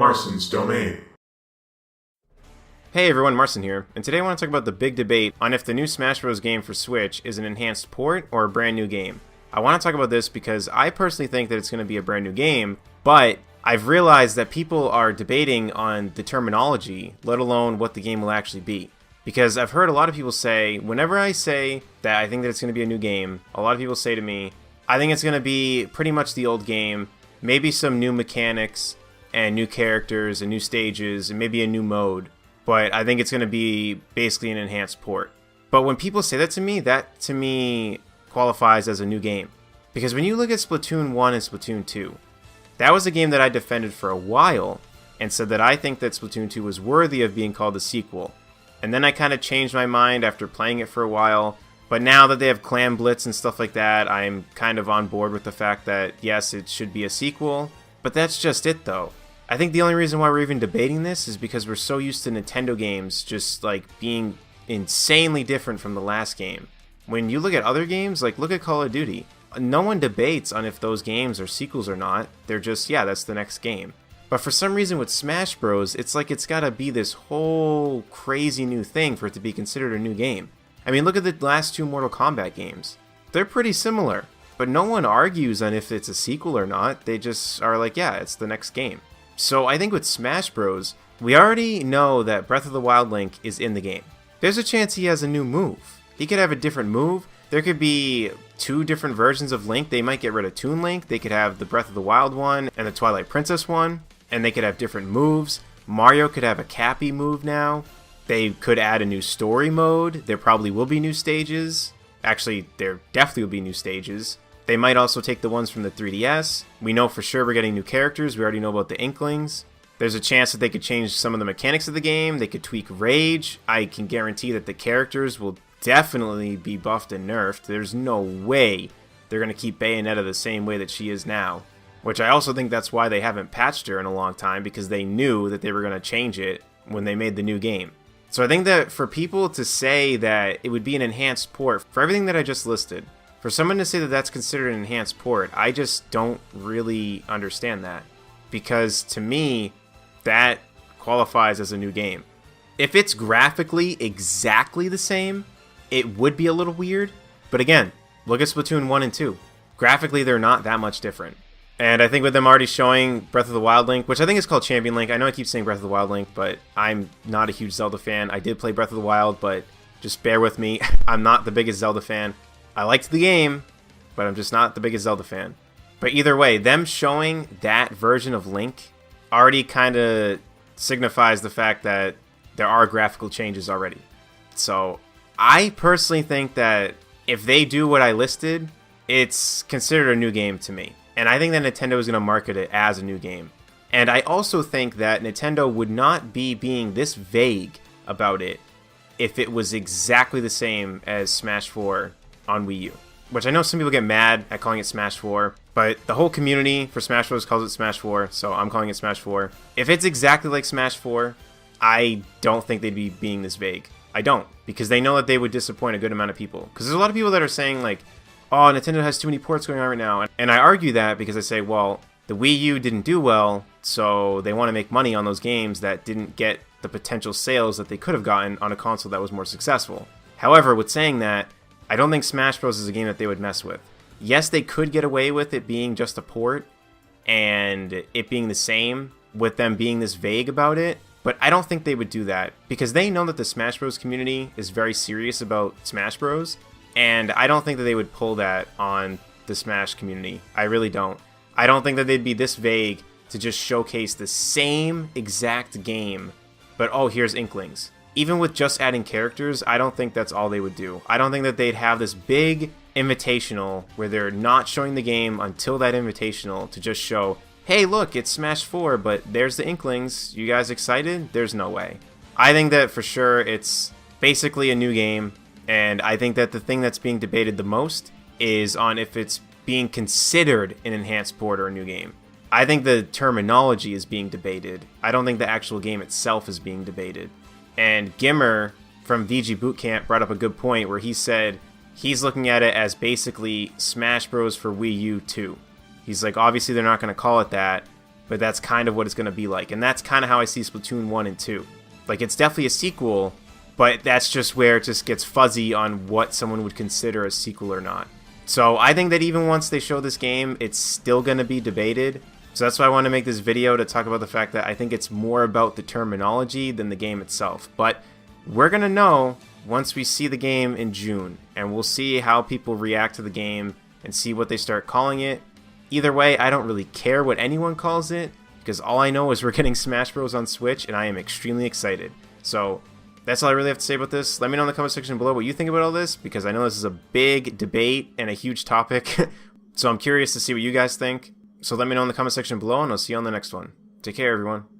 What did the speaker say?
Marston's Domain. Hey everyone, Marson here, and today I want to talk about the big debate on if the new Smash Bros. Game for Switch is an enhanced port or a brand new game. I want to talk about this because I personally think that it's going to be a brand new game, but I've realized that people are debating on the terminology, let alone what the game will actually be. Because I've heard a lot of people say, whenever I say that I think that it's going to be a new game, a lot of people say to me, I think it's going to be pretty much the old game, maybe some new mechanics and new characters and new stages and maybe a new mode. But I think it's going to be basically an enhanced port. But when people say that to me qualifies as a new game. Because when you look at Splatoon 1 and Splatoon 2, that was a game that I defended for a while and said that I think that Splatoon 2 was worthy of being called a sequel. And then I kind of changed my mind after playing it for a while. But now that they have Clam Blitz and stuff like that, I'm kind of on board with the fact that yes, it should be a sequel. But that's just it though. I think the only reason why we're even debating this is because we're so used to Nintendo games just like being insanely different from the last game. When you look at other games, like look at Call of Duty, no one debates on if those games are sequels or not. They're just, yeah, that's the next game. But for some reason with Smash Bros, it's like it's gotta be this whole crazy new thing for it to be considered a new game. I mean, look at the last two Mortal Kombat games. They're pretty similar, but no one argues on if it's a sequel or not. They just are like, yeah, it's the next game. So I think with Smash Bros, we already know that Breath of the Wild Link is in the game. There's a chance he has a new move. He could have a different move. There could be two different versions of Link. They might get rid of Toon Link. They could have the Breath of the Wild one and the Twilight Princess one. And they could have different moves. Mario could have a Cappy move now. They could add a new story mode. There probably will be new stages. Actually, there definitely will be new stages. They might also take the ones from the 3DS. We know for sure we're getting new characters. We already know about the Inklings. There's a chance that they could change some of the mechanics of the game. They could tweak Rage. I can guarantee that the characters will definitely be buffed and nerfed. There's no way they're going to keep Bayonetta the same way that she is now. Which I also think that's why they haven't patched her in a long time, because they knew that they were going to change it when they made the new game. So I think that for people to say that it would be an enhanced port, for everything that I just listed, for someone to say that that's considered an enhanced port, I just don't really understand that. Because to me, that qualifies as a new game. If it's graphically exactly the same, it would be a little weird. But again, look at Splatoon 1 and 2. Graphically, they're not that much different. And I think with them already showing Breath of the Wild Link, which I think is called Champion Link. I know I keep saying Breath of the Wild Link, but I'm not a huge Zelda fan. I did play Breath of the Wild, but just bear with me. I'm not the biggest Zelda fan. I liked the game, but I'm just not the biggest Zelda fan. But either way, them showing that version of Link already kind of signifies the fact that there are graphical changes already. So I personally think that if they do what I listed, it's considered a new game to me. And I think that Nintendo is going to market it as a new game. And I also think that Nintendo would not be being this vague about it if it was exactly the same as Smash 4 on Wii U. Which I know some people get mad at calling it Smash 4, but the whole community for Smash Bros. Calls it Smash 4, so I'm calling it Smash 4. If it's exactly like Smash 4, I don't think they'd be being this vague. I don't, because they know that they would disappoint a good amount of people. Because there's a lot of people that are saying like, oh, Nintendo has too many ports going on right now. And I argue that because I say, well, the Wii U didn't do well, so they want to make money on those games that didn't get the potential sales that they could have gotten on a console that was more successful. However, with saying that, I don't think Smash Bros. Is a game that they would mess with. Yes, they could get away with it being just a port and it being the same with them being this vague about it, but I don't think they would do that because they know that the Smash Bros. Community is very serious about Smash Bros. And I don't think that they would pull that on the Smash community. I really don't. I don't think that they'd be this vague to just showcase the same exact game, but oh, here's Inklings. Even with just adding characters, I don't think that's all they would do. I don't think that they'd have this big invitational where they're not showing the game until that invitational to just show, hey, look, it's Smash 4, but there's the Inklings. You guys excited? There's no way. I think that for sure it's basically a new game. And I think that the thing that's being debated the most is on if it's being considered an enhanced port or a new game. I think the terminology is being debated. I don't think the actual game itself is being debated. And Gimmer from VG Bootcamp brought up a good point where he said he's looking at it as basically Smash Bros. For Wii U 2. He's like, obviously they're not going to call it that, but that's kind of what it's going to be like. And that's kind of how I see Splatoon 1 and 2. Like, it's definitely a sequel, but that's just where it just gets fuzzy on what someone would consider a sequel or not. So I think that even once they show this game, it's still going to be debated. So that's why I want to make this video, to talk about the fact that I think it's more about the terminology than the game itself. But we're going to know once we see the game in June, and we'll see how people react to the game and see what they start calling it. Either way, I don't really care what anyone calls it, because all I know is we're getting Smash Bros. On Switch, and I am extremely excited. So that's all I really have to say about this. Let me know in the comment section below what you think about all this, because I know this is a big debate and a huge topic. So I'm curious to see what you guys think. So let me know in the comment section below, and I'll see you on the next one. Take care, everyone.